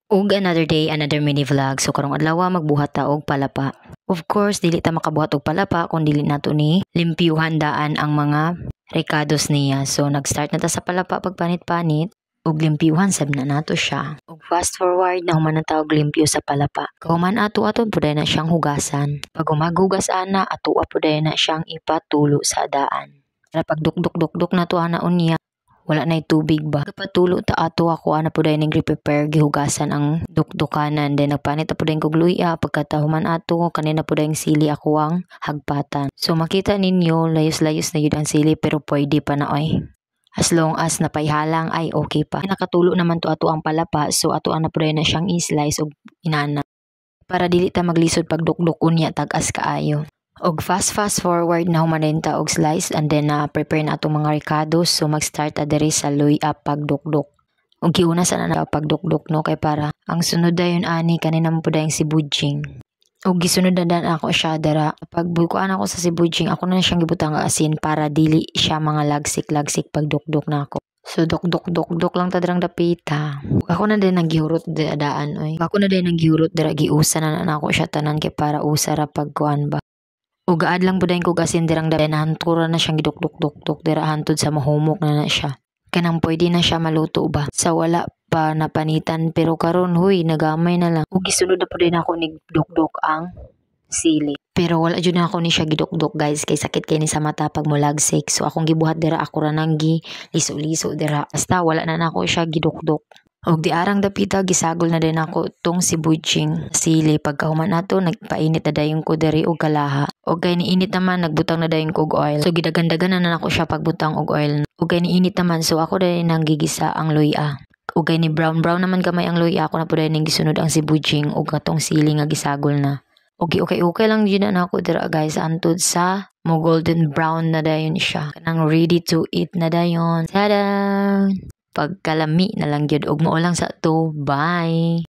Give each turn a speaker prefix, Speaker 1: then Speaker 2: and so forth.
Speaker 1: Ug another day, another mini vlog. So karong adlaw magbuhat ta og palapa. Of course, dili ta makabuhat og palapa kung dili nato ni limpyuhan daan ang mga recados niya. So nag-start na ta sa palapa pagpanit-panit ug limpyuhan sab na nato siya. Ug fast forward na human na ta og limpyo sa palapa. Kahuman ato puday na siyang hugasan. Pag humaghugas ana, ato puday na siyang ipatulo sa daan. Para pag duk-duk-duk na to ana unya, wala na tubig ba. Kapatulo ta ato ako ana puday ning prepare gihugasan ang dukdukanan. Then nagpanit ta puday kog luya pagkatahuman ato kanina puday sili ako ang hagpatan. So makita ninyo layos-layos na yun ang sili pero pwede pa na oy. As long as napaihalang ay okay pa. Nakatulo naman to ato ang palapa so ato ana puday na siyang i-slice og inana. Para dili ta maglisod pag dukduk unya tag-as kaayo. Og fast forward na humanin ta og slice and then prepare na atong mga ricados. So mag-start ta diri sa luya pagdukduk. Og giuna sa na pagdukduk no kay para ang sunod dayon ani kanina mo pud si budging. Og gisunod na dan ako siya dara pagbukuan ako sa si budging ako na siyang gibutang asin para dili siya mga lagsik pagdukduk na ako. So duk lang ta darang dapita. Ako na din naghihurot daan oy. Ako na din naghihurot dira giusa na ako siya tanan kay para usara pagkuan ba. Ug gaad lang budayon kog asin dirang dapita nahantura na siyang giduk-duk dira hantod sa mahumok na siya. Kanang pwede na siya maluto ba. Sa wala pa napanitan pero karon huy nagamay na lang. Ug gisunod na pud ako ni dukduk ang sili. Pero wala jud na ako ni siya gidukduk guys kay sakit kay ni sa mata pag mulagsik. So akong gibuhat dira ako ra nang liso dira. Basta wala na ako siya gidukduk. Og di arang dapita gisagol na din ako tong si budging sili pagkahuman nato nagpainit na dayon ko diri og kalaha. Og kay niinit naman nagbutang na dayon ko og oil. So gidagan-dagan na ako siya pagbutang og oil. Og kay niinit naman so ako dai nang gigisa ang luya. Og kay ni brown naman gamay ang luya ako na pud ning gisunod ang si budging og atong sili nga gisagol na. Okay lang yun na ako dira guys antod sa mo golden brown na dayon siya. Kanang ready to eat na dayon. Tada! Pagkalami na lang yun og mao lang sa to. Bye!